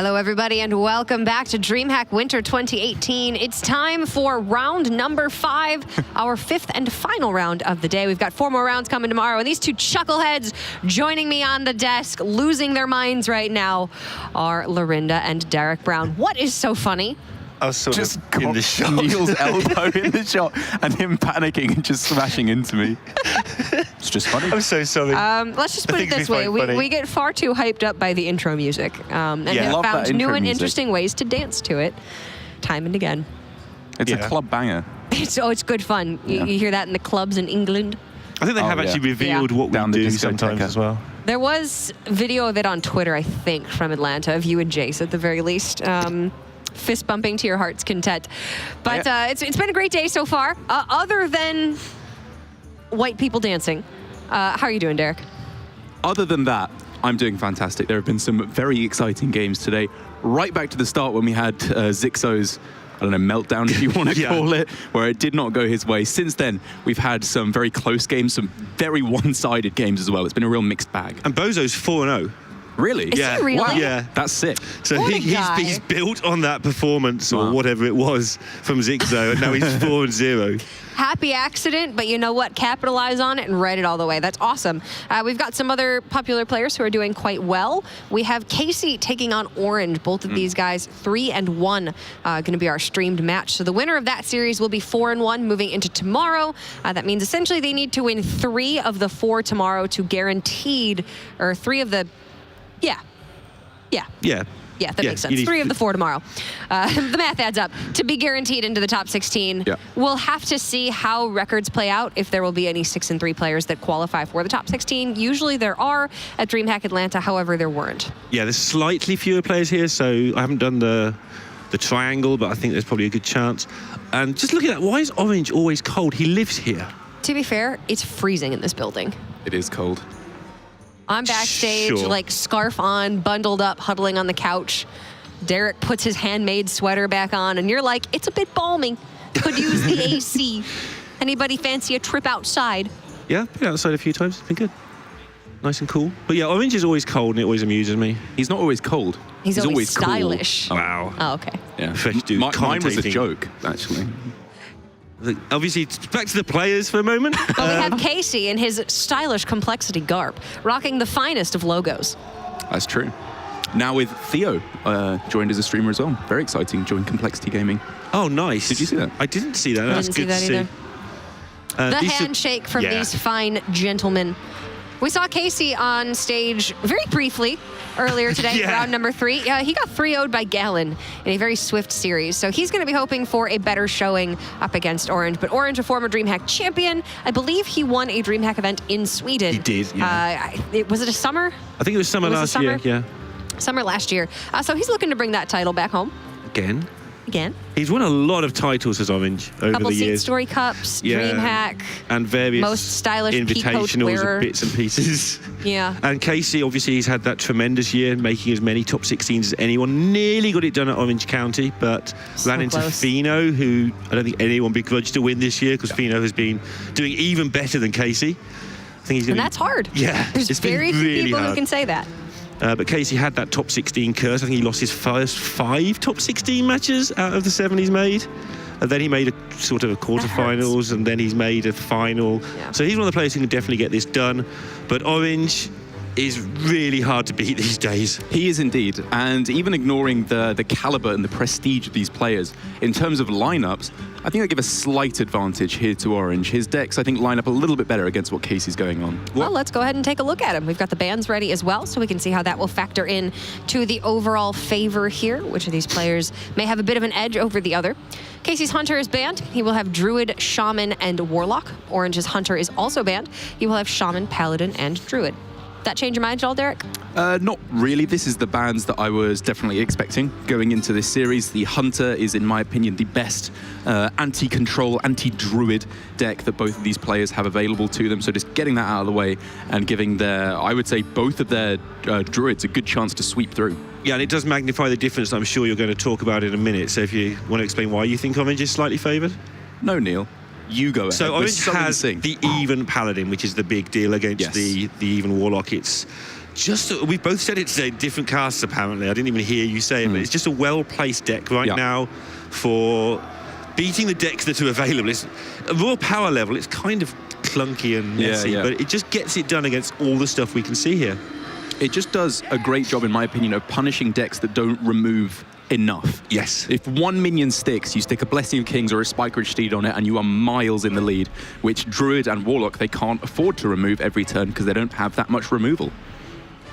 Hello, everybody, and welcome back to DreamHack Winter 2018. It's time for round number 5, our 5th and final round of the day. We've got 4 more rounds coming tomorrow, and these two chuckleheads joining me on the desk, losing their minds right now, are Lorinda and Derek Brown. What is so funny? I was sort just of in the shot. Neil's elbow in the shot and him panicking and just smashing into me. It's just funny. I'm so sorry. Let's just put it this way. We get far too hyped up by the intro music and have found new and interesting ways to dance to it time and again. It's a club banger. It's good fun. You hear that in the clubs in England. I think they have actually revealed what we do sometimes as well. There was video of it on Twitter, I think, from Atlanta, of you and Jace at the very least. Fist bumping to your heart's content. But it's been a great day so far, other than white people dancing. How are you doing, Derek? Other than that, I'm doing fantastic. There have been some very exciting games today. Right back to the start when we had Zixo's, I don't know, meltdown, if you want to call it, where it did not go his way. Since then, we've had some very close games, some very one-sided games as well. It's been a real mixed bag. And Bozo's 4-0. Really? Is he really? Wow. Yeah. That's sick. So he's built on that performance or whatever it was from Zixo, and now he's 4-0. Happy accident, but you know what? Capitalize on it and ride it all the way. That's awesome. We've got some other popular players who are doing quite well. We have Casie taking on Orange. Both of these guys, 3-1, going to be our streamed match. So the winner of that series will be 4-1 moving into tomorrow. That means essentially they need to win 3 of the 4 tomorrow to guaranteed, or 3 of the... Yeah, that makes sense. 3 of the 4 tomorrow. The math adds up. To be guaranteed into the top 16, we'll have to see how records play out, if there will be any 6-3 players that qualify for the top 16. Usually there are at DreamHack Atlanta, however, there weren't. Yeah, there's slightly fewer players here, so I haven't done the triangle, but I think there's probably a good chance. And just look at that. Why is Orange always cold? He lives here. To be fair, it's freezing in this building. It is cold. I'm backstage, like scarf on, bundled up, huddling on the couch. Derek puts his handmade sweater back on, and you're like, it's a bit balmy. Could use the AC. Anybody fancy a trip outside? Yeah, been outside a few times. It's been good. Nice and cool. But yeah, Orange is always cold, and it always amuses me. He's not always cold. He's always stylish. Cool. Wow. Oh, okay. Yeah. Fresh dude. Mine was a joke, actually. Obviously, back to the players for a moment. Well, we have Casie in his stylish complexity garb, rocking the finest of logos. That's true. Now with Theo joined as a streamer as well. Very exciting, joined Complexity Gaming. Oh, nice. Did you see that? I didn't see that. That's good to see. The handshake from these fine gentlemen. We saw Casie on stage very briefly earlier today, round number 3. He got 3-0'd by Gallon in a very swift series. So he's going to be hoping for a better showing up against Orange. But Orange, a former DreamHack champion, I believe he won a DreamHack event in Sweden. He did, was it a summer? I think it was summer last year, yeah. Summer last year. So he's looking to bring that title back home. Again. He's won a lot of titles as Orange over the years. Couple Seed Story Cups, DreamHack, and various most stylish invitationals and bits and pieces. And Casie, obviously, he's had that tremendous year, making as many top 16s as anyone. Nearly got it done at Orange County, but ran into Fino, who I don't think anyone begrudged to win this year, because Fino has been doing even better than Casie. I think he's going. And that's hard. Yeah, there's very few people who can say that. But Casie had that top 16 curse. I think he lost his first 5 top 16 matches out of the 7 he's made. And then he made a sort of a quarterfinals, and then he's made a final. So he's one of the players who can definitely get this done. But Orange is really hard to beat these days. He is indeed. And even ignoring the caliber and the prestige of these players, in terms of lineups, I think they give a slight advantage here to Orange. His decks, I think, line up a little bit better against what Casey's going on. Well, let's go ahead and take a look at him. We've got the bans ready as well, so we can see how that will factor in to the overall favor here. Which of these players may have a bit of an edge over the other. Casey's Hunter is banned. He will have Druid, Shaman, and Warlock. Orange's Hunter is also banned. He will have Shaman, Paladin, and Druid. That change your mind at all, Derek? Not really. This is the bans that I was definitely expecting going into this series. The Hunter is, in my opinion, the best anti-control, anti-druid deck that both of these players have available to them. So just getting that out of the way and giving their, I would say, both of their druids a good chance to sweep through. Yeah, and it does magnify the difference that I'm sure you're going to talk about in a minute. So if you want to explain why you think Orange is slightly favoured? No, Neil. You go ahead. So Orange has the even Paladin, which is the big deal against the even Warlock. It's we've both said it today, different casts apparently. I didn't even hear you say it, but it's just a well-placed deck right now for beating the decks that are available. It's a raw power level. It's kind of clunky and messy, but it just gets it done against all the stuff we can see here. It just does a great job, in my opinion, of punishing decks that don't remove enough. Yes. If one minion sticks, you stick a Blessing of Kings or a Spike-Ridge Steed on it, and you are miles in the lead, which Druid and Warlock, they can't afford to remove every turn because they don't have that much removal.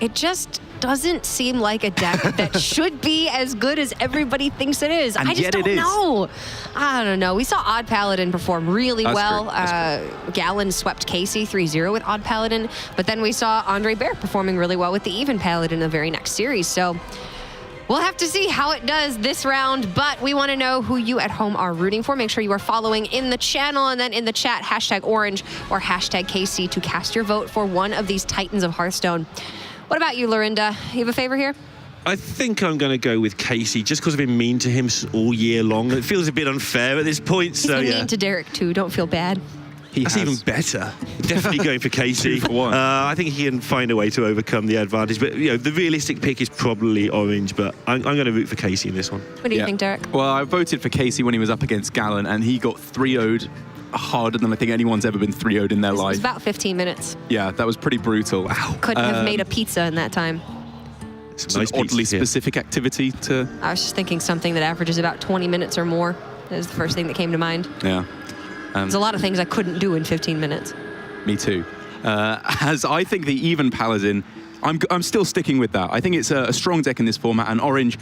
It just doesn't seem like a deck that should be as good as everybody thinks it is. And I just yet don't it is. know. I don't know. We saw Odd Paladin perform really well. Gallon swept Casie 3-0 with Odd Paladin, but then we saw Andre Bear performing really well with the Even Paladin in the very next series. So we'll have to see how it does this round, but we want to know who you at home are rooting for. Make sure you are following in the channel and then in the chat, #Orange or #Casie to cast your vote for one of these Titans of Hearthstone. What about you, Lorinda? You have a favorite here? I think I'm going to go with Casie just because I've been mean to him all year long. It feels a bit unfair at this point. He's been mean to Derek too. Don't feel bad. That's even better. Definitely going for Casie. I think he can find a way to overcome the advantage. But the realistic pick is probably Orange. But I'm going to root for Casie in this one. What do you think, Derek? Well, I voted for Casie when he was up against Gallon, and he got 3-0'd harder than I think anyone's ever been 3-0'd in their life. It was about 15 minutes. Yeah, that was pretty brutal. Wow. Couldn't have made a pizza in that time. It's an oddly specific activity to... I was just thinking something that averages about 20 minutes or more. That was the first thing that came to mind. Yeah. There's a lot of things I couldn't do in 15 minutes. Me too. As I think the Even Paladin, I'm still sticking with that. I think it's a strong deck in this format, and Orange,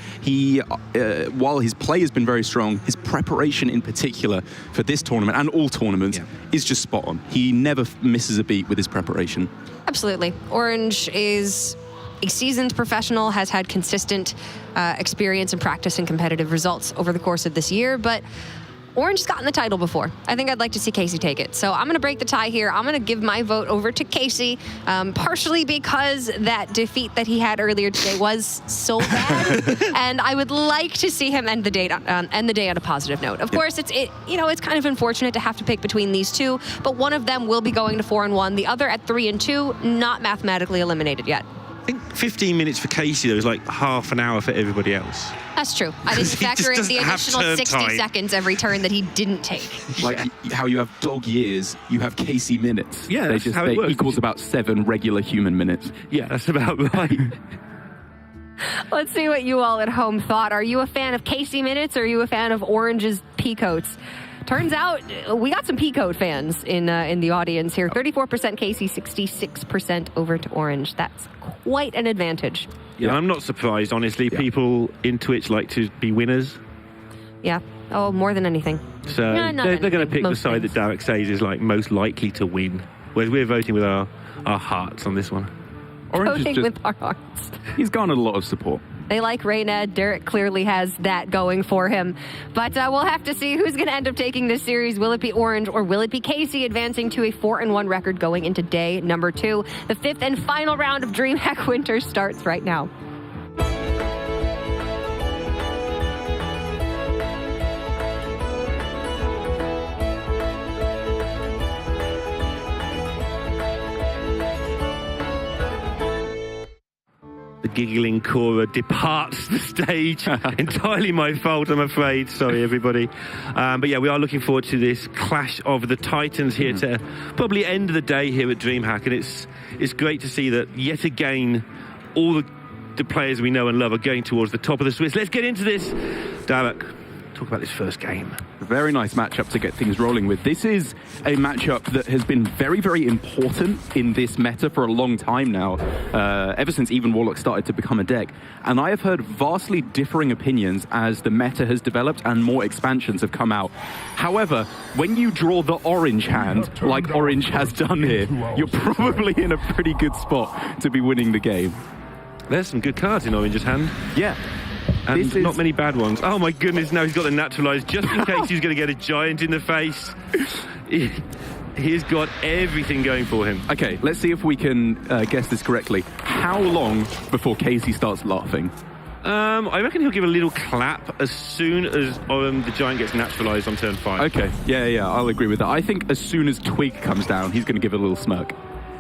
while his play has been very strong, his preparation in particular for this tournament and all tournaments is just spot on. He never misses a beat with his preparation. Absolutely. Orange is a seasoned professional, has had consistent experience and practice and competitive results over the course of this year, but Orange has gotten the title before. I think I'd like to see Casie take it. So I'm going to break the tie here. I'm going to give my vote over to Casie, partially because that defeat that he had earlier today was so bad, and I would like to see him end the day on a positive note. Of course, it's kind of unfortunate to have to pick between these two, but one of them will be going to 4-1. The other at 3-2, not mathematically eliminated yet. I think 15 minutes for Casie, though, is like half an hour for everybody else. That's true. I didn't factor in the additional 60 seconds every turn that he didn't take. Like how you have dog years, you have Casie minutes. Yeah, that's how it works. Equals about 7 regular human minutes. Yeah, that's about right. Let's see what you all at home thought. Are you a fan of Casie minutes, or are you a fan of Orange's peacoats? Turns out we got some peacoat fans in the audience here. 34% Casie, 66% over to Orange. That's quite an advantage. Yeah, I'm not surprised, honestly. Yeah. People in Twitch like to be winners. Yeah. Oh, more than anything. So they're going to pick the side that Derek says is like most likely to win. Whereas we're voting with our hearts on this one. Orange voting with our hearts. He's garnered a lot of support. They like Rayned. Derek clearly has that going for him. But we'll have to see who's going to end up taking this series. Will it be Orange or will it be Casie advancing to a 4-1 record going into day number 2? The 5th and final round of DreamHack Winter starts right now. The giggling Cora departs the stage. Entirely my fault, I'm afraid. Sorry, everybody. But yeah, we are looking forward to this clash of the Titans here to probably end the day here at DreamHack. And it's great to see that yet again, all the players we know and love are going towards the top of the Swiss. Let's get into this. Derek, talk about this first game. Very nice matchup to get things rolling with. This is a matchup that has been very, very important in this meta for a long time now, ever since Even Warlock started to become a deck. And I have heard vastly differing opinions as the meta has developed and more expansions have come out. However, when you draw the orange hand, like Orange has done here, you're probably in a pretty good spot to be winning the game. There's some good cards in Orange's hand. Yeah. And not many bad ones. Oh my goodness, now he's got the naturalized just in case he's going to get a giant in the face. He's got everything going for him. Okay, let's see if we can guess this correctly. How long before Casie starts laughing? I reckon he'll give a little clap as soon as the giant gets naturalized on turn 5. Okay, yeah, I'll agree with that. I think as soon as Twig comes down, he's going to give a little smirk.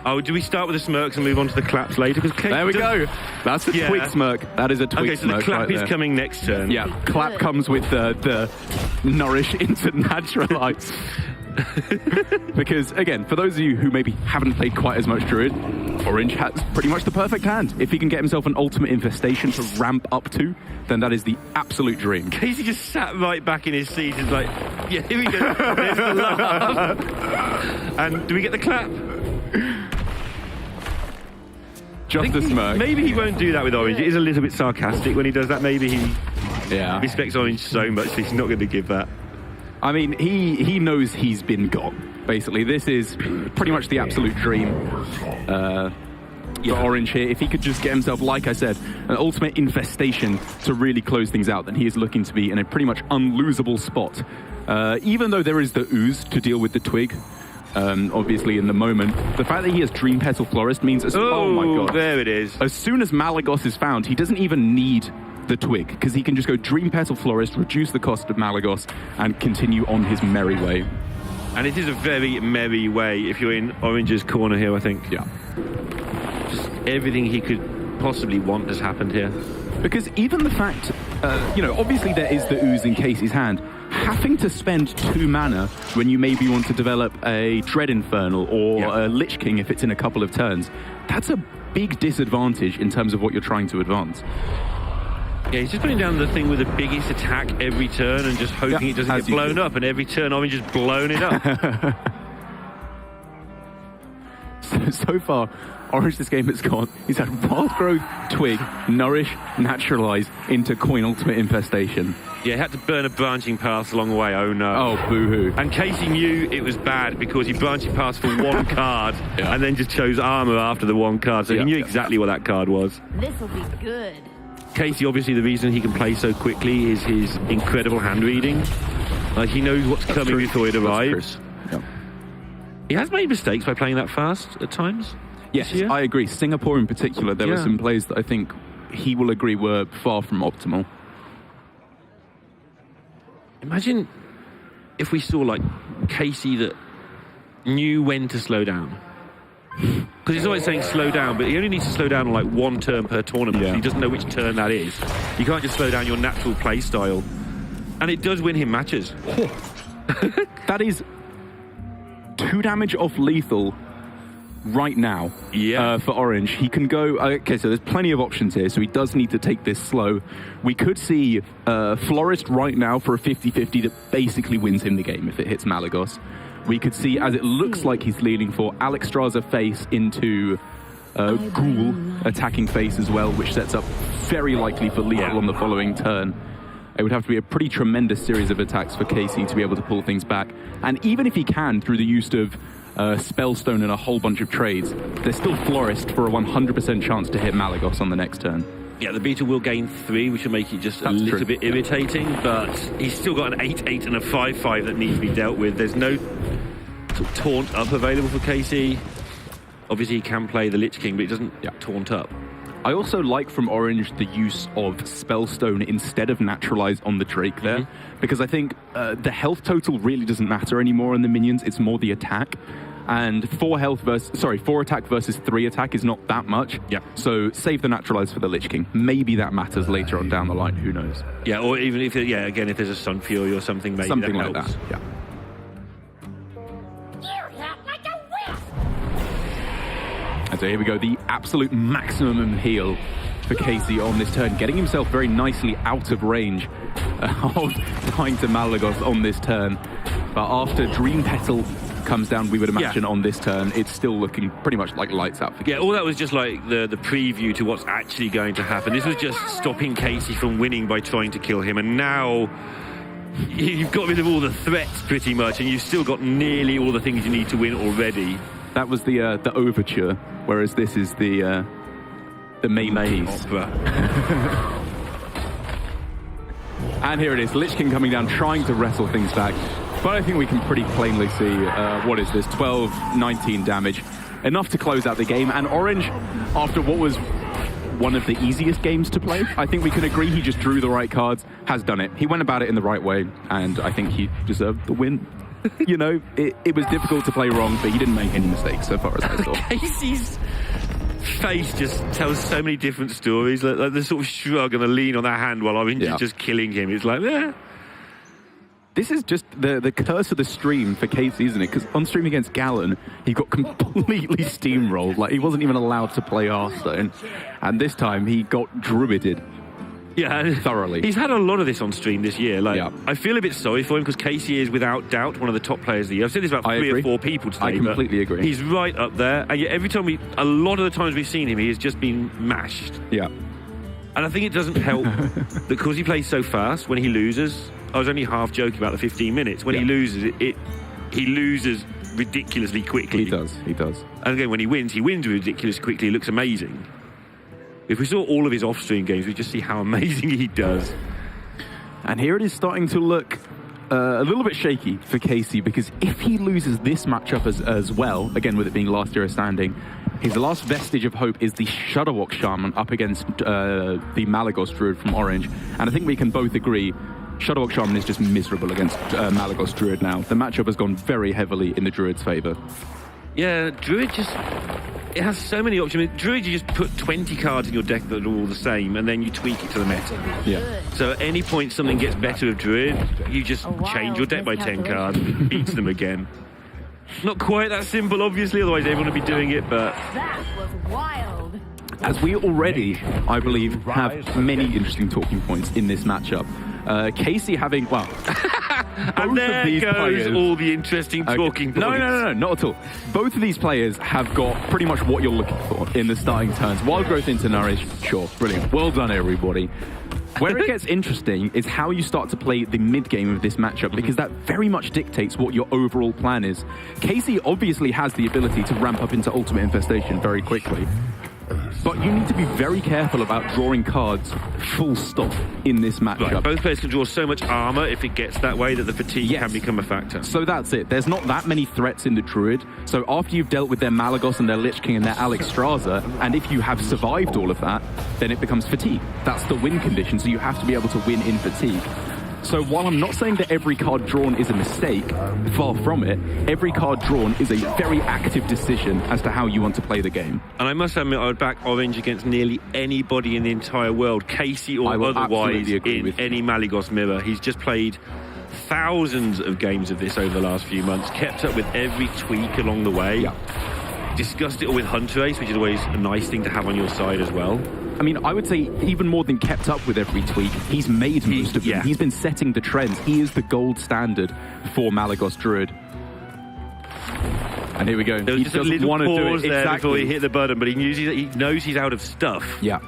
Oh, do we start with the smirks and move on to the claps later? There we go. That's the twig smirk. That is a twig smirk. Okay, so the clap is there. coming next turn. Yeah, clap comes with the nourish into naturalize. Because, again, for those of you who maybe haven't played quite as much Druid, Orange has pretty much the perfect hand. If he can get himself an ultimate infestation to ramp up to, then that is the absolute dream. Casie just sat right back in his seat and like, yeah, here we go. There's the laugh. And do we get the clap? Just a smirk. Maybe he won't do that with Orange. It is a little bit sarcastic when he does that. Maybe he respects Orange so much that he's not going to give that. I mean, he knows he's been got, basically. This is pretty much the absolute dream for Orange here. If he could just get himself, like I said, an ultimate infestation to really close things out, then he is looking to be in a pretty much unlosable spot. Even though there is the ooze to deal with the twig, obviously in the moment, the fact that he has Dream Petal Florist means... oh my god. There it is. As soon as Malagos is found, he doesn't even need the twig, because he can just go Dream Petal Florist, reduce the cost of Malagos, and continue on his merry way. And it is a very merry way if you're in Orange's corner here, I think. Yeah. Just everything he could possibly want has happened here. Because even the fact, obviously there is the ooze in Casey's hand. Having to spend 2 mana when you maybe want to develop a Dread Infernal or a Lich King if it's in a couple of turns, that's a big disadvantage in terms of what you're trying to advance. Yeah, he's just putting down the thing with the biggest attack every turn and just hoping it doesn't get blown up, and every turn Orange has blown it up. So far, Orange this game has gone. He's had Wild Growth, Twig, Nourish, Naturalize into Coin Ultimate Infestation. Yeah, he had to burn a branching path along the way. Oh no. Oh, boo-hoo. And Casie knew it was bad because he branching paths for one card and then just chose armor after the one card. So he knew exactly what that card was. This'll be good. Casie, obviously, the reason he can play so quickly is his incredible hand reading. Like, he knows what's coming before it arrives. Yep. He has made mistakes by playing that fast at times. Yes, I agree. Singapore in particular, there were some plays that I think he will agree were far from optimal. Imagine if we saw, like, Casie that knew when to slow down. Because he's always saying slow down, but he only needs to slow down on like 1 turn per tournament. So he doesn't know which turn that is. You can't just slow down your natural play style. And it does win him matches. That is 2 damage off lethal right now for Orange. He can go... okay, so there's plenty of options here, so he does need to take this slow. We could see Florist right now for a 50-50 that basically wins him the game if it hits Malagos. We could see, as it looks like he's leaning for, Alexstrasza face into Ghoul attacking face as well, which sets up very likely for lethal on the following turn. It would have to be a pretty tremendous series of attacks for Casie to be able to pull things back. And even if he can, through the use of Spellstone and a whole bunch of trades, there's still Florist for a 100% chance to hit Malagos on the next turn. Yeah, the Beetle will gain 3, which will make it just a little bit irritating, but he's still got an 8-8 and a 5-5 that needs to be dealt with. There's no sort of taunt up available for Casie. Obviously, he can play the Lich King, but he doesn't taunt up. I also like from Orange the use of Spellstone instead of Naturalize on the Drake there, because I think the health total really doesn't matter anymore on the minions. It's more the attack. And 4 attack versus 3 attack is not that much. Yeah. So save the Naturalize for the Lich King. Maybe that matters later on down the line. Who knows? Yeah, or even if, again, if there's a Sun Fury or something, maybe something that like helps. that. Yeah. And so here we go, the absolute maximum heal for Casie on this turn, getting himself very nicely out of range of dying to Malagos on this turn. But after Dream Petal comes down, we would imagine on this turn, it's still looking pretty much like lights out for Casie. Yeah, all that was just like the preview to what's actually going to happen. This was just stopping Casie from winning by trying to kill him, and now you've got rid of all the threats pretty much, and you've still got nearly all the things you need to win already. That was the overture, whereas this is the main piece. Opera. And here it is, Lich King coming down, trying to wrestle things back. But I think we can pretty plainly see, what is this, 12, 19 damage. Enough to close out the game. And Orange, after what was one of the easiest games to play, I think we can agree he just drew the right cards, has done it. He went about it in the right way, and I think he deserved the win. you know, it was difficult to play wrong, but he didn't make any mistakes so far as I saw. Casey's face just tells so many different stories. Like the sort of shrug and the lean on that hand while Orange is just killing him. It's like, This is just the curse of the stream for Casie, isn't it? Because on stream against Gallon, he got completely steamrolled. Like, he wasn't even allowed to play Hearthstone. And this time, he got druided. Yeah, thoroughly. He's had a lot of this on stream this year. Like, I feel a bit sorry for him because Casie is without doubt one of the top players of the year. I've said this about three or four people today. I completely agree. He's right up there. And yet every time a lot of the times we've seen him, he has just been mashed. Yeah. And I think it doesn't help because he plays so fast. When he loses, I was only half joking about the 15 minutes. When he loses, he loses ridiculously quickly. He does. And again, when he wins ridiculously quickly. It looks amazing. If we saw all of his off-stream games, we'd just see how amazing he does. And here it is starting to look a little bit shaky for Casie, because if he loses this matchup as well, again with it being last year standing, his last vestige of hope is the Shudderwock Shaman up against the Malagos Druid from Orange. And I think we can both agree Shudderwock Shaman is just miserable against Malagos Druid now. The matchup has gone very heavily in the Druid's favour. Yeah, Druid it has so many options. I mean, Druid, you just put 20 cards in your deck that are all the same, and then you tweak it to the meta. Yeah. So at any point something gets better with Druid, you just change your deck by 10 cards, beats them again. Not quite that simple, obviously, otherwise everyone would be doing it, but... That was wild. As we already, I believe, have many interesting talking points in this matchup. Casie having, well... and there goes all the interesting talking points. No, not at all. Both of these players have got pretty much what you're looking for in the starting turns. Wild Growth into Nourish, sure, brilliant. Well done, everybody. Where it gets interesting is how you start to play the mid-game of this matchup, because that very much dictates what your overall plan is. Casie obviously has the ability to ramp up into Ultimate Infestation very quickly, but you need to be very careful about drawing cards full stop in this matchup. Right. Both players can draw so much armor if it gets that way that the fatigue can become a factor. So that's it. There's not that many threats in the Druid. So after you've dealt with their Malagos and their Lich King and their Alexstrasza, and if you have survived all of that, then it becomes fatigue. That's the win condition, so you have to be able to win in fatigue. So while I'm not saying that every card drawn is a mistake, far from it, every card drawn is a very active decision as to how you want to play the game. And I must admit, I would back Orange against nearly anybody in the entire world, Casie or otherwise, in any Malagos mirror. He's just played thousands of games of this over the last few months, kept up with every tweak along the way, discussed it all with Hunter Ace, which is always a nice thing to have on your side as well. I mean, I would say even more than kept up with every tweak, he's made most of them. He's been setting the trends. He is the gold standard for Malagos Druid. And here we go. There was he just a little want to do pause it. there before he hit the button, but he knows he's out of stuff. Yeah.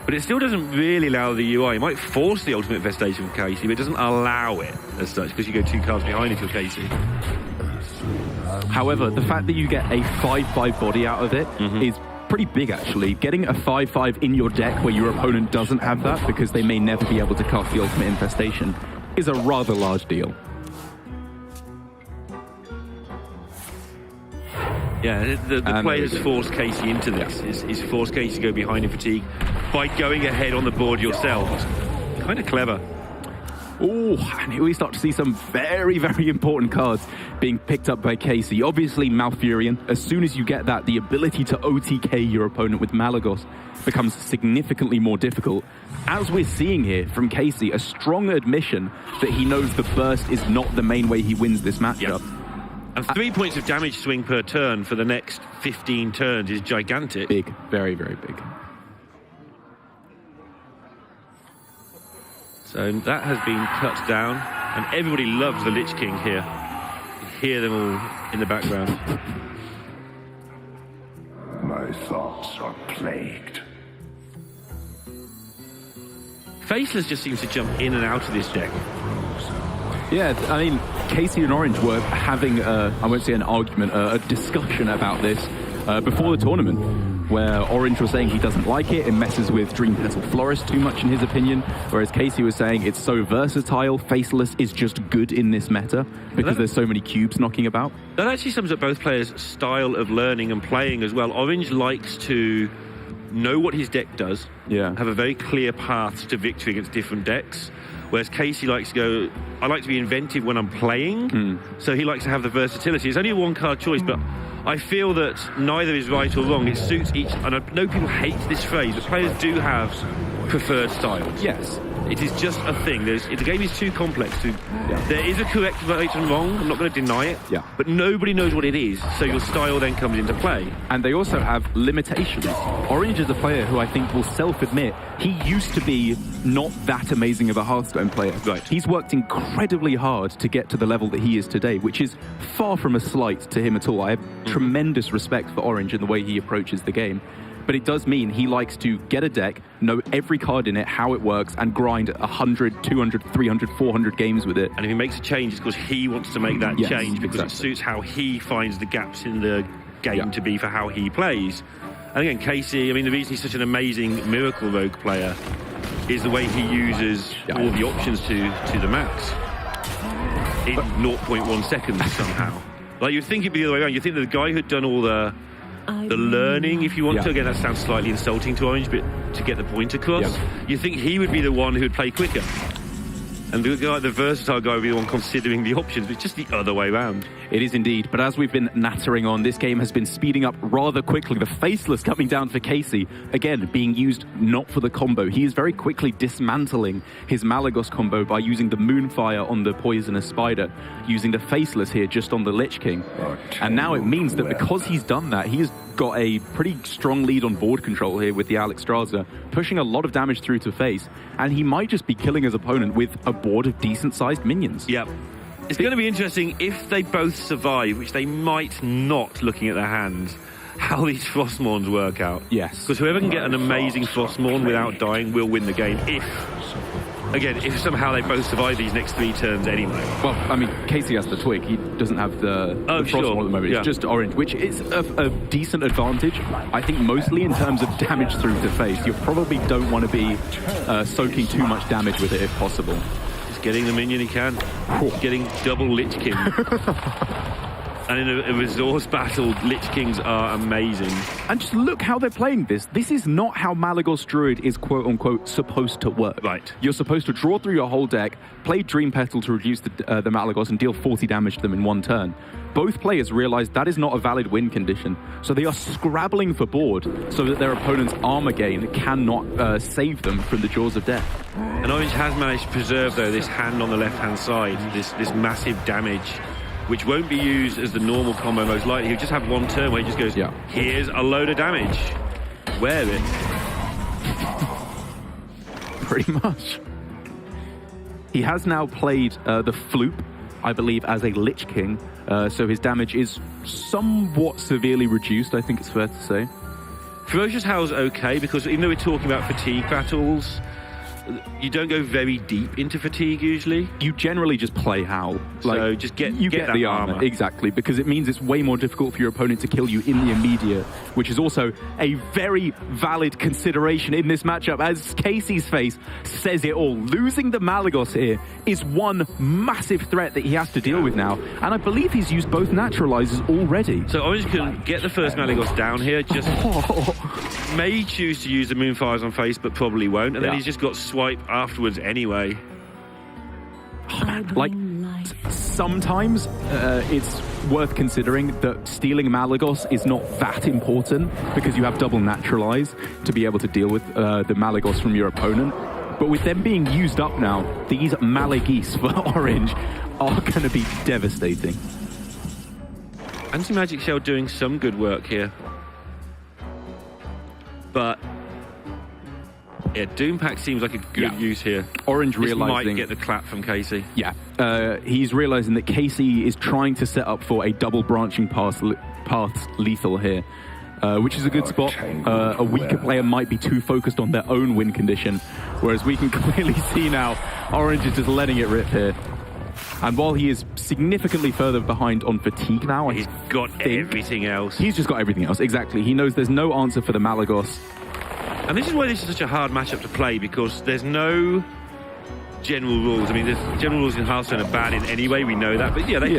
But it still doesn't really allow the UI. It might force the Ultimate Infestation from Casie, but it doesn't allow it as such, because you go 2 cards behind if you're Casie. However, the fact that you get a 5/5 body out of it is pretty big, actually. Getting a 5/5 in your deck where your opponent doesn't have that, because they may never be able to cast the Ultimate Infestation, is a rather large deal. Yeah, the players forced Casie into this. Is forced Casie to go behind in fatigue by going ahead on the board yourself. Kind of clever. Oh, and here we start to see some very, very important cards being picked up by Casie. Obviously, Malfurion. As soon as you get that, the ability to OTK your opponent with Malagos becomes significantly more difficult. As we're seeing here from Casie, a strong admission that he knows the burst is not the main way he wins this matchup. And 3 points of damage swing per turn for the next 15 turns is gigantic. Big, very, very big. So that has been cut down, and everybody loves the Lich King here. You hear them all in the background. My thoughts are plagued. Faceless just seems to jump in and out of this deck. Yeah, I mean, Casie and Orange were having, I won't say an argument, a discussion about this before the tournament, where Orange was saying he doesn't like it messes with Dream Petal Florist too much in his opinion, whereas Casie was saying it's so versatile, Faceless is just good in this meta, because there's so many cubes knocking about. That actually sums up both players' style of learning and playing as well. Orange likes to know what his deck does, have a very clear path to victory against different decks, Whereas Casie likes to go, I like to be inventive when I'm playing, so he likes to have the versatility. It's only a one-card choice, but I feel that neither is right or wrong. It suits each, and I know people hate this phrase, but players do have preferred styles. Yes. It is just a thing. The game is too complex. There is a correct right and wrong. I'm not going to deny it. Yeah. But nobody knows what it is, so your style then comes into play. And they also have limitations. Orange is a player who I think will self-admit he used to be not that amazing of a Hearthstone player. Right. He's worked incredibly hard to get to the level that he is today, which is far from a slight to him at all. I have tremendous respect for Orange and the way he approaches the game. But it does mean he likes to get a deck, know every card in it, how it works, and grind 100, 200, 300, 400 games with it. And if he makes a change, it's because he wants to make that change, because it suits how he finds the gaps in the game to be for how he plays. And again, Casie, I mean, the reason he's such an amazing Miracle Rogue player is the way he uses all the options to the max in 0.1 seconds somehow. Like, you'd think it'd be the other way around. You'd think that the guy who'd done all the learning, if you want to, again, that sounds slightly insulting to Orange, but to get the point across, you think he would be the one who would play quicker. And the versatile guy would be the one considering the options, but it's just the other way around. It is indeed, but as we've been nattering on, this game has been speeding up rather quickly. The Faceless coming down for Casie, again, being used not for the combo. He is very quickly dismantling his Malagos combo by using the Moonfire on the Poisonous Spider, using the Faceless here just on the Lich King. And now it means that because he's done that, he has got a pretty strong lead on board control here with the Alexstrasza, pushing a lot of damage through to face, and he might just be killing his opponent with a board of decent-sized minions. Yep. It's going to be interesting if they both survive, which they might not, looking at their hands, how these Frostmourns work out. Yes. Because whoever can get an amazing Frostmourn without dying will win the game if somehow they both survive these next 3 turns anyway. Well, I mean, Casie has the Twig. He doesn't have the Frostmourn at the moment. It's just Orange, which is a decent advantage. I think mostly in terms of damage through to face. You probably don't want to be soaking too much damage with it if possible. Getting the minion he can. Getting double Lich King. And in a resource battle, Lich Kings are amazing. And just look how they're playing this. This is not how Malagos Druid is quote-unquote supposed to work. Right. You're supposed to draw through your whole deck, play Dream Petal to reduce the Malagos and deal 40 damage to them in 1 turn. Both players realize that is not a valid win condition, so they are scrabbling for board so that their opponent's armor gain cannot save them from the jaws of death. And Orange has managed to preserve, though, this hand on the left-hand side, this massive damage, which won't be used as the normal combo most likely. He'll just have 1 turn where he just goes, here's a load of damage. Wear it. Pretty much. He has now played the Floop, I believe, as a Lich King, so his damage is somewhat severely reduced, I think it's fair to say. Ferocious Howl's okay, because even though we're talking about fatigue battles, you don't go very deep into fatigue usually. You generally just play Howl. So just get that the armor. Exactly, because it means it's way more difficult for your opponent to kill you in the immediate, which is also a very valid consideration in this matchup, as Casey's face says it all. Losing the Malagos here is one massive threat that he has to deal with now, and I believe he's used both naturalizers already. So Orange can get the first Malagos down here, just may choose to use the Moonfires on face, but probably won't, and then he's just got swipe afterwards anyway. Oh man, like, sometimes it's worth considering that stealing Malagos is not that important because you have double naturalize to be able to deal with the Malagos from your opponent. But with them being used up now, these Malagis for Orange are going to be devastating. Anti-Magic Shell doing some good work here. But yeah, DreamHack seems like a good use here. Orange this realizing... might get the clap from Casie. Yeah, he's realizing that Casie is trying to set up for a double branching path lethal here, which is a good spot. A weaker player might be too focused on their own win condition, whereas we can clearly see now Orange is just letting it rip here. And while he is significantly further behind on fatigue now, he's got everything else. He's just got everything else, exactly. He knows there's no answer for the Malagos. And this is why this is such a hard matchup to play, because there's no general rules. I mean, there's general rules in Hearthstone are bad in any way, we know that. But yeah, they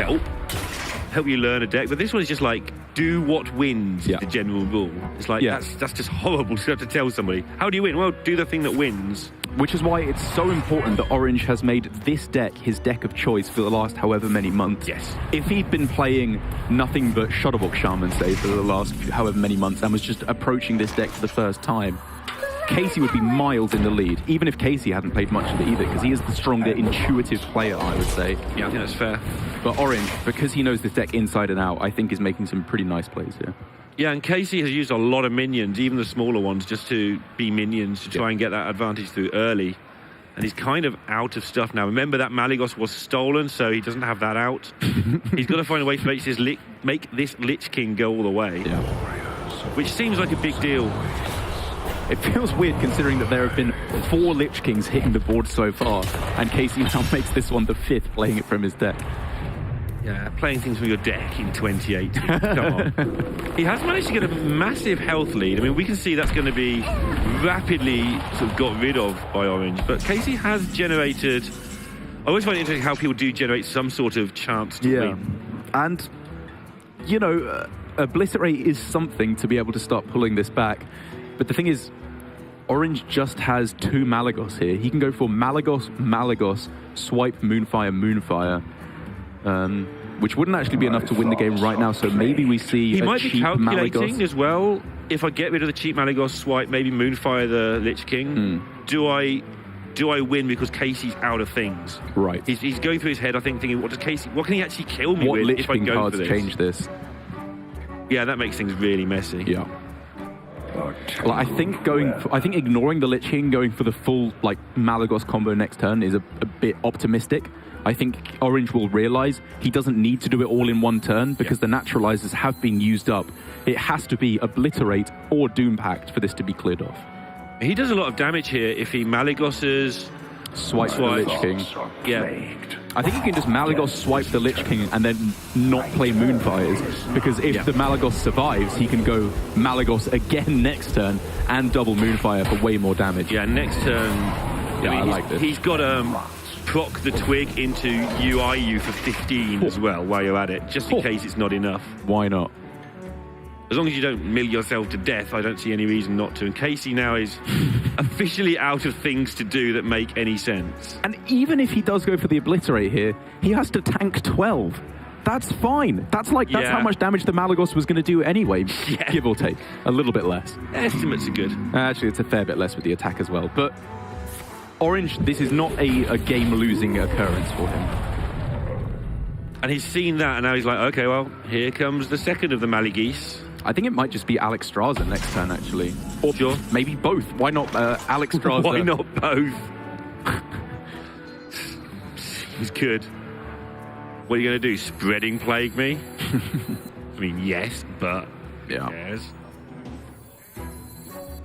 help you learn a deck. But this one is just like, do what wins, Yeah. the general rule. It's like, Yeah. that's just horrible to have to tell somebody. How do you win? Well, do the thing that wins. Which is why it's so important that Orange has made this deck his deck of choice for the last however many months. Yes. If he'd been playing nothing but Shuttlebox Shaman, say, for the last however many months and was just approaching this deck for the first time, Casie would be miles in the lead, even if Casie hadn't played much of it either, because he is the stronger, intuitive player, I would say. Yeah, I think that's fair. But Orange, because he knows this deck inside and out, I think is making some pretty nice plays here. Yeah, and Casie has used a lot of minions, even the smaller ones, just to be minions, to try and get that advantage through early. And he's kind of out of stuff now. Remember that Malygos was stolen, so he doesn't have that out. He's got to find a way to make this Lich King go all the way. Yeah. Which seems like a big deal. It feels weird considering that there have been 4 Lich Kings hitting the board so far, and Casie now makes this one the 5th playing it from his deck. Yeah, playing things from your deck in 2018. Come on. He has managed to get a massive health lead. I mean, we can see that's going to be rapidly sort of got rid of by Orange. But Casie has generated... I always find it interesting how people do generate some sort of chance to win. And, you know, Obliterate is something to be able to start pulling this back. But the thing is, Orange just has 2 Malygos here. He can go for Malygos, Malygos, swipe, Moonfire, Moonfire. Which wouldn't actually be enough to win the game right now, so maybe we see He a might be cheap calculating Malygos. as well. If I get rid of the cheap Malygos swipe, maybe Moonfire the Lich King, do I win because Casey's out of things? Right. He's going through his head, I think, thinking, what can he actually kill me What with Lich if I King go cards for this? change this? Yeah, that makes things really messy. Yeah. Like, I think ignoring the Lich King, going for the full like Malygos combo next turn is a bit optimistic. I think Orange will realize he doesn't need to do it all in one turn because the naturalizers have been used up. It has to be Obliterate or Doom Pact for this to be cleared off. He does a lot of damage here if he Malygoses, Swipe the Lich King. Yeah. I think you can just Malygos swipe the Lich King and then not play Moonfires, because if the Malygos survives, he can go Malygos again next turn and double Moonfire for way more damage. Yeah, next turn. I like this. He's got proc the twig into UIU for 15 as well while you're at it, just in case it's not enough. Why not? As long as you don't mill yourself to death, I don't see any reason not to. And Casie now is officially out of things to do that make any sense. And even if he does go for the Obliterate here, he has to tank 12. That's fine. That's how much damage the Malygos was going to do anyway, give or take. A little bit less. Estimates are good. Actually, it's a fair bit less with the attack as well. But Orange, this is not a game-losing occurrence for him. And he's seen that, and now he's like, okay, well, here comes the second of the Malygos. I think it might just be Alex Straza next turn, actually. Or sure. Maybe both. Why not Alex Straza? Why not both? Seems good. What are you going to do? Spreading Plague me? I mean, yes, but... Yes.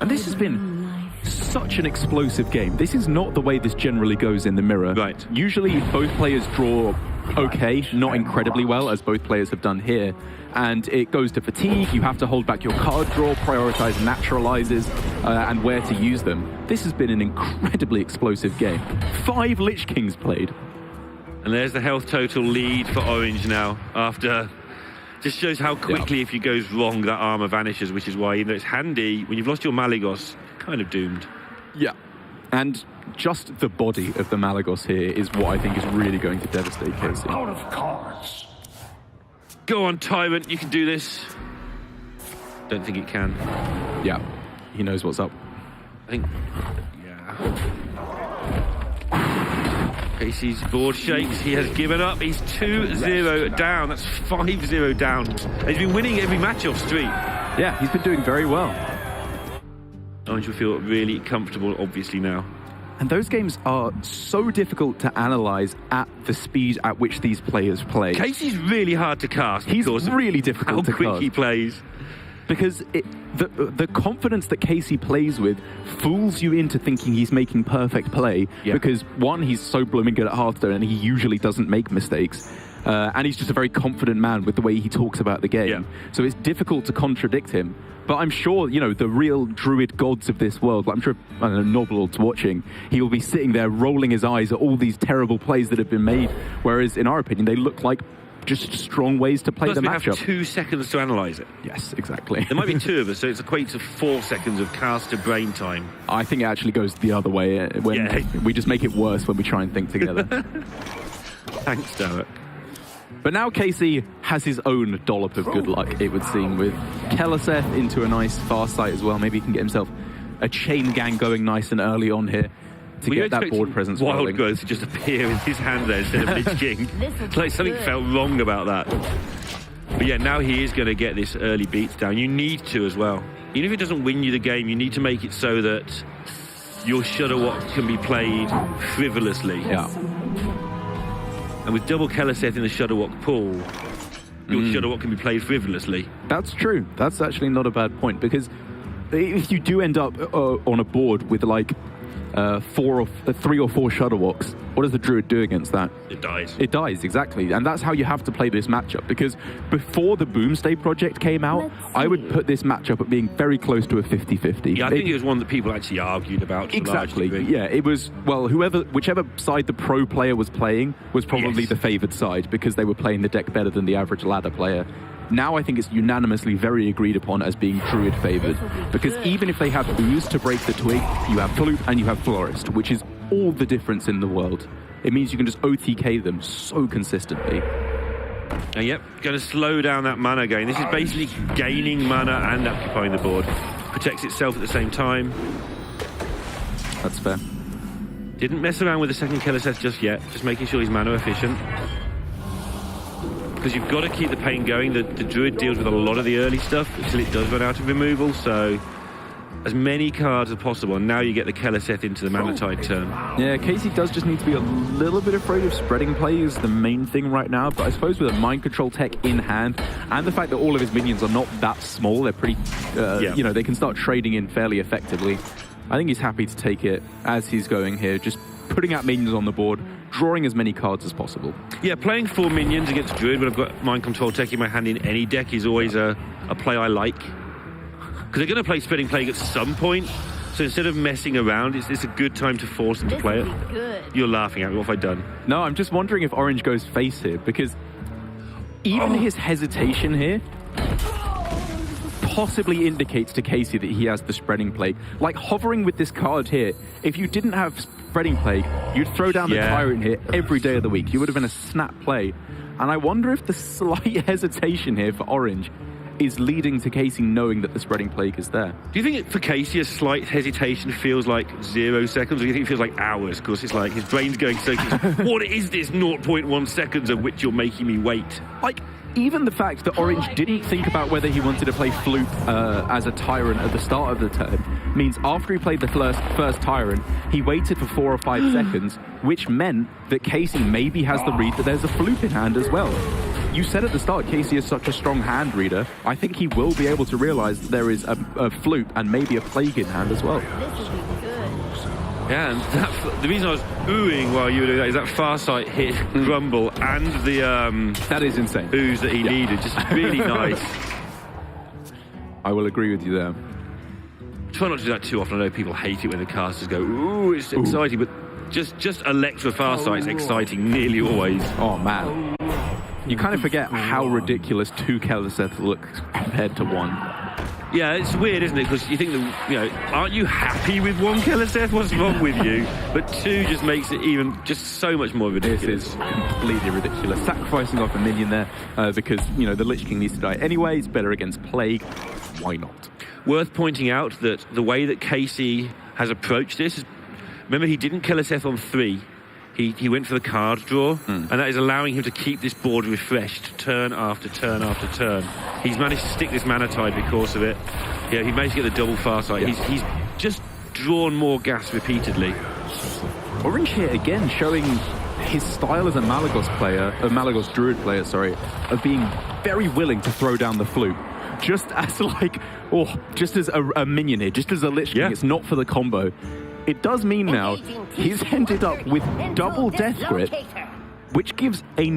And this has been such an explosive game. This is not the way this generally goes in the mirror. Right. Usually both players draw okay, not incredibly well, as both players have done here. And it goes to fatigue, you have to hold back your card draw, prioritize naturalizers, and where to use them. This has been an incredibly explosive game. 5 Lich Kings played. And there's the health total lead for Orange now, after... Just shows how quickly, if it goes wrong, that armor vanishes, which is why, even though it's handy, when you've lost your Malygos, kind of doomed. Yeah. And just the body of the Malygos here is what I think is really going to devastate Casie. Out of cards. Go on, Tyrant, you can do this. Don't think it can. Yeah, he knows what's up. I think... Yeah. Casey's board shakes. He has given up. He's 2-0 down. That's 5-0 down. He's been winning every match off street. Yeah, he's been doing very well. Orange will feel really comfortable, obviously, now. And those games are so difficult to analyze at the speed at which these players play. Casey's really hard to cast. He's really difficult to how quick cast. he plays. Because the confidence that Casie plays with fools you into thinking he's making perfect play. Yeah. Because, one, he's so blooming good at Hearthstone and he usually doesn't make mistakes. And he's just a very confident man with the way he talks about the game. Yeah. So it's difficult to contradict him. But I'm sure, you know, the real druid gods of this world, like I'm sure, I don't know, Noblelord's watching, he will be sitting there rolling his eyes at all these terrible plays that have been made. Whereas, in our opinion, they look like just strong ways to play Plus the we matchup. have 2 seconds to analyse it. Yes, exactly. There might be 2 of us, so it equates to 4 seconds of caster brain time. I think it actually goes the other way. When we just make it worse when we try and think together. Thanks, Derek. But now Casie has his own dollop of good luck, it would seem, with Keleseth into a nice far sight as well. Maybe he can get himself a chain gang going nice and early on here to get that board presence Wild rolling. Growth to just appear in his hand there instead of Lich King. It's like something felt wrong about that. But yeah, now he is going to get this early beats down. You need to as well. Even if it doesn't win you the game, you need to make it so that your Shudderwock can be played frivolously. Yeah. And with double Keleseth in the Shudderwock pool, your Shudderwock can be played frivolously. That's true. That's actually not a bad point, because if you do end up on a board with like 3 or 4 Shudderwocks, what does the Druid do against that? It dies. It dies, exactly. And that's how you have to play this matchup, because before the Boomstay project came out, I would put this matchup at being very close to a 50-50. Yeah, I think it was one that people actually argued about. To a large Exactly. degree. Yeah, it was, well, whichever side the pro player was playing was probably the favoured side, because they were playing the deck better than the average ladder player. Now I think it's unanimously very agreed upon as being Druid favoured, because even if they have Ooze to break the twig, you have Flute and you have Florist, which is all the difference in the world. It means you can just OTK them so consistently. And yep, going to slow down that mana gain. This is basically gaining mana and occupying the board. Protects itself at the same time. That's fair. Didn't mess around with the second Keleseth just yet, just making sure he's mana efficient. Because you've got to keep the pain going. The Druid deals with a lot of the early stuff until it does run out of removal, so as many cards as possible, and now you get the Keleseth into the Mana Tide turn. Yeah, Casie does just need to be a little bit afraid of spreading play is the main thing right now, but I suppose with a mind control tech in hand, and the fact that all of his minions are not that small, they're pretty, you know, they can start trading in fairly effectively. I think he's happy to take it as he's going here, just putting out minions on the board, drawing as many cards as possible. Yeah, playing 4 minions against Druid when I've got Mind Control Tech in my hand in any deck is always a play I like. Because they're going to play Spreading Plague at some point, so instead of messing around, it's a good time to force them to play it. You're laughing at me, what have I done? No, I'm just wondering if Orange goes face here, because even his hesitation here possibly indicates to Casie that he has the Spreading Plague. Like, hovering with this card here, if you didn't have Spreading Plague, you'd throw down the Tyrant here every day of the week. You would have been a snap play. And I wonder if the slight hesitation here for Orange is leading to Casie knowing that the Spreading Plague is there. Do you think for Casie a slight hesitation feels like 0 seconds, or do you think it feels like hours? Because it's like his brain's going so what is this 0.1 seconds of which you're making me wait? Like, even the fact that Orange didn't think about whether he wanted to play Flute as a Tyrant at the start of the turn means after he played the first Tyrant, he waited for 4 or 5 seconds, which meant that Casie maybe has the read that there's a Flute in hand as well. You said at the start Casie is such a strong hand reader. I think he will be able to realize that there is a Flute and maybe a Plague in hand as well. Yeah, and the reason I was oohing while you were doing that is that Farsight hit Grumble and the that is insane. ooze that he needed. Just really nice. I will agree with you there. Try not to do that too often. I know people hate it when the casters go, ooh, it's exciting, but just Electra Farsight's exciting nearly always. Oh, man. You kind of forget how ridiculous 2 Keleseth look compared to 1. Yeah, it's weird, isn't it? Because you think that, you know, aren't you happy with 1 Keleseth? What's wrong with you? But 2 just makes it even just so much more ridiculous. This is completely ridiculous. Sacrificing off a minion there because, you know, the Lich King needs to die anyway. It's better against Plague. Why not? Worth pointing out that the way that Casie has approached this is, remember, he didn't Keleseth on 3. He went for the card draw, and that is allowing him to keep this board refreshed turn after turn after turn. He's managed to stick this Mana Tide because of it. Yeah, he managed to get the double Farsight. Yeah. He's just drawn more gas repeatedly. Orange here again showing his style as a Malagos player, a Malagos Druid player, sorry, of being very willing to throw down the Flute. Just as like, just as a minion here, just as a Lich King. Yeah. It's not for the combo. It does mean now he's ended up with double Death Grip, which gives a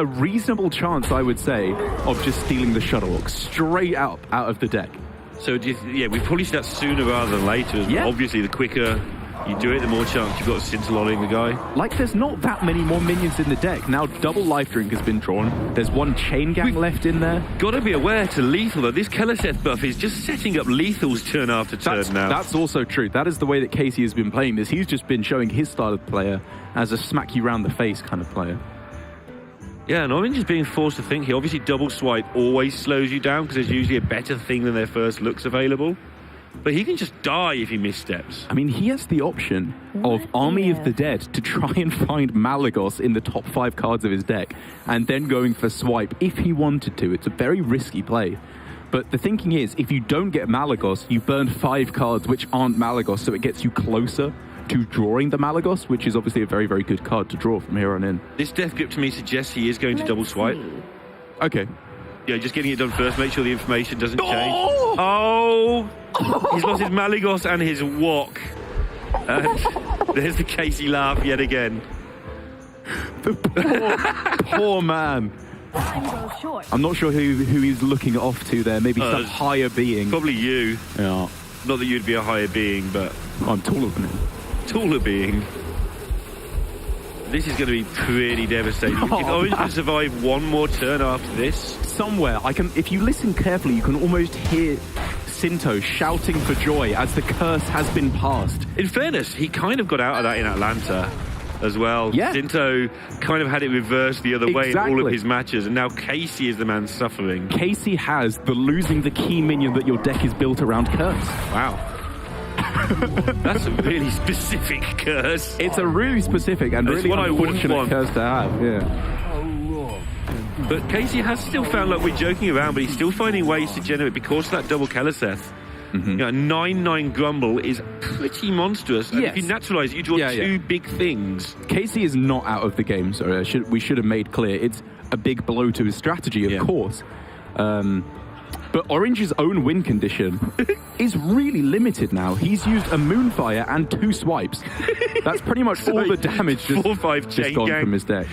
reasonable chance, I would say, of just stealing the Shudderwock straight out of the deck. So we probably see that sooner rather than later. Obviously, the quicker You do it, the more chance you've got of scintillating the guy. Like, there's not that many more minions in the deck. Now, double life drink has been drawn. There's one chain gang left in there. Got to be aware to lethal, though. This Keleseth buff is just setting up lethals turn after turn now. That's also true. That is the way that Casie has been playing this. He's just been showing his style of player as a smack you round the face kind of player. Yeah, and Orange is being forced to think here. Obviously, double swipe always slows you down because there's usually a better thing than their first looks available. But he can just die if he missteps. I mean, he has the option of Army of the Dead to try and find Malagos in the top 5 cards of his deck and then going for swipe if he wanted to. It's a very risky play. But the thinking is, if you don't get Malagos, you burn 5 cards which aren't Malagos, so it gets you closer to drawing the Malagos, which is obviously a very, very good card to draw from here on in. This Death Grip to me suggests he is going to double swipe. Okay. Yeah, just getting it done first. Make sure the information doesn't change. Oh! He's lost his Malagos and his Wok. And there's the Casie laugh yet again. The poor man. I'm not sure who he's looking off to there. Maybe some higher being. Probably you. Yeah. Not that you'd be a higher being, but... I'm taller than him. Taller being. This is going to be pretty devastating. If Orange can survive one more turn after this... Somewhere, if you listen carefully, you can almost hear Sinto shouting for joy as the curse has been passed. In fairness, he kind of got out of that in Atlanta as well. Yeah. Sinto kind of had it reversed the other way in all of his matches, and now Casie is the man suffering. Casie has losing the key minion that your deck is built around curse. Wow. That's a really specific curse. It's a really specific and really unfortunate curse to have, yeah. But Casie has still found, like, we're joking around, but he's still finding ways to generate because of that double Keleseth. You know, 9/9 Grumble is pretty monstrous. And if you naturalize it, you draw two big things. Casie is not out of the game, so we should have made clear. It's a big blow to his strategy, of course. But Orange's own win condition is really limited now. He's used a Moonfire and 2 swipes. That's pretty much all the damage just 4/5 chain gone gang from his deck.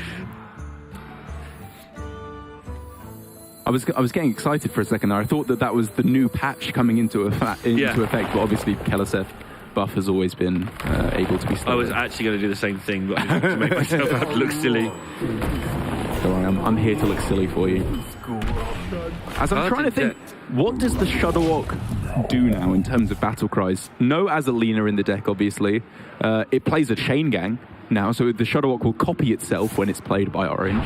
I was getting excited for a second there. I thought that was the new patch coming into effect, but obviously Keleseth buff has always been able to be stolen. I was actually going to do the same thing, but I didn't want to make myself out to look silly. Don't worry, I'm here to look silly for you. As I'm trying to think, what does the Shudderwock do now in terms of battle cries? No Azalina in the deck, obviously. It plays a chain gang now, so the Shudderwock will copy itself when it's played by Orange.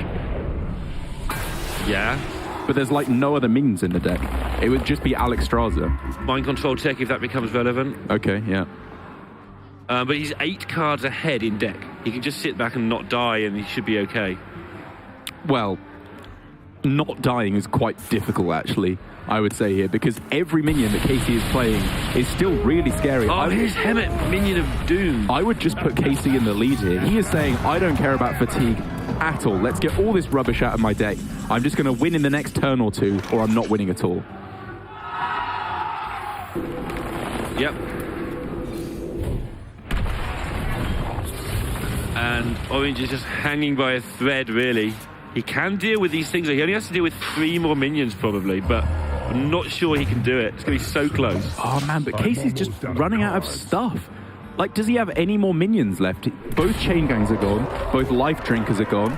Yeah. But there's like no other minions in the deck. It would just be Alexstrasza. Mind control tech if that becomes relevant. Okay, yeah. But he's 8 cards ahead in deck. He can just sit back and not die and he should be okay. Well, not dying is quite difficult, actually, I would say here, because every minion that Casie is playing is still really scary. Oh, here's Hemet, minion of doom. I would just put Casie in the lead here. He is saying, I don't care about fatigue at all. Let's get all this rubbish out of my deck. I'm just going to win in the next turn or 2, or I'm not winning at all. Yep. And Orange is just hanging by a thread, really. He can deal with these things. He only has to deal with 3 more minions, probably, but I'm not sure he can do it. It's going to be so close. Oh, man, but Casey's just running out of stuff. Like, does he have any more minions left? Both chain gangs are gone. Both life drinkers are gone.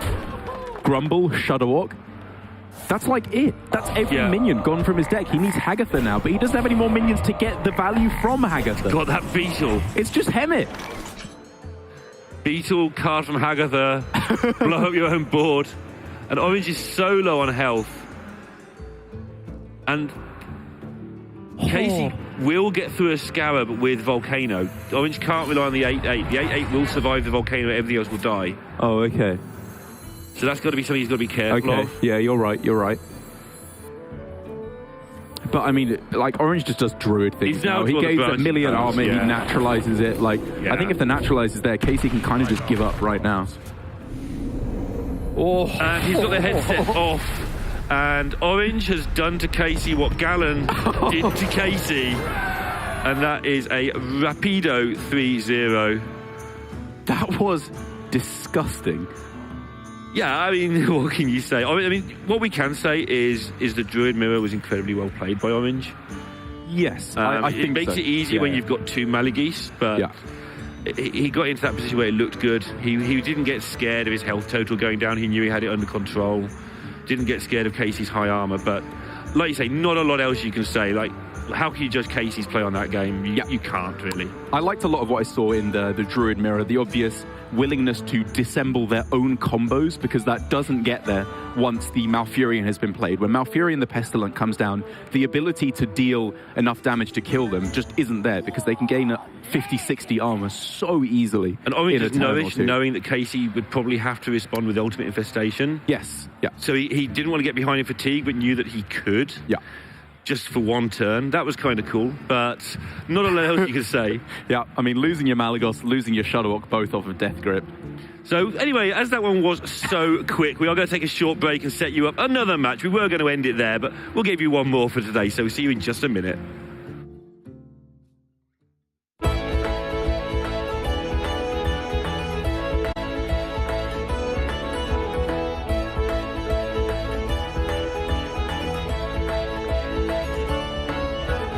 Grumble, Shudderwock. That's like it. That's every minion gone from his deck. He needs Hagatha now, but he doesn't have any more minions to get the value from Hagatha. Got that Beetle. It's just Hemet. Beetle, card from Hagatha, blow up your own board. And Orange is so low on health. And Casie will get through a Scarab with Volcano. Orange can't rely on the 8/8. The 8/8 will survive the Volcano, everything else will die. Oh, okay. So that's got to be something he's got to be careful of. Yeah, you're right, you're right. But I mean, like, Orange just does druid things now. He gains a million armor, he naturalizes it. Like, I think if the naturalize is there, Casie can kind of just give up right now. Oh, and he's got the headset off. And Orange has done to Casie what Gallon did to Casie. And that is a Rapido 3-0. That was disgusting. Yeah, I mean, what can you say? I mean, what we can say is the Druid Mirror was incredibly well played by Orange. Yes, I think it makes it easy when you've got 2 Malagis, but he got into that position where it looked good. He didn't get scared of his health total going down. He knew he had it under control. Didn't get scared of Casie's high armor. But like you say, not a lot else you can say. Like, how can you judge Casie's play on that game? You can't really. I liked a lot of what I saw in the Druid mirror, the obvious willingness to dissemble their own combos, because that doesn't get there once the Malfurion has been played. When Malfurion the Pestilent comes down, the ability to deal enough damage to kill them just isn't there, because they can gain 50-60 armor so easily. And Orange is knowing that Casie would probably have to respond with Ultimate Infestation. Yes, yeah. So he didn't want to get behind in Fatigue, but knew that he could. Yeah. Just for one turn. That was kind of cool, but not a lot else you can say. Yeah, I mean, losing your Malagos, losing your Shadowhawk, both off of Death Grip. So anyway, as that one was so quick, we are going to take a short break and set you up another match. We were going to end it there, but we'll give you one more for today, so we'll see you in just a minute.